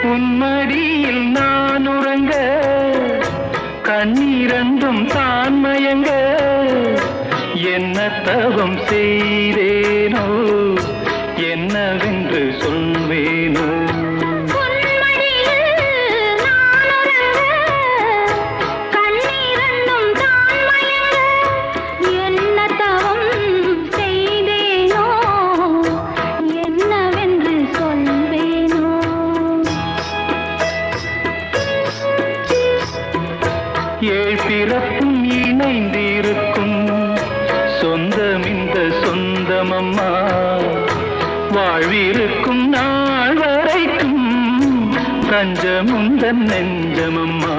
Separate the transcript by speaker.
Speaker 1: உன்மடியில் நான் உறங்க கண்ணீரண்டும் தான் மயங்க என்ன தவம் செய்தேனோ என்னவென்று சொல்வேனோ ஏழ் பிறப்பும் இணைந்திருக்கும் சொந்தம் இந்த சொந்தமம்மா வாழ்விருக்கும் நாள் வரைக்கும் தஞ்சமுந்தன் நெஞ்சமம்மா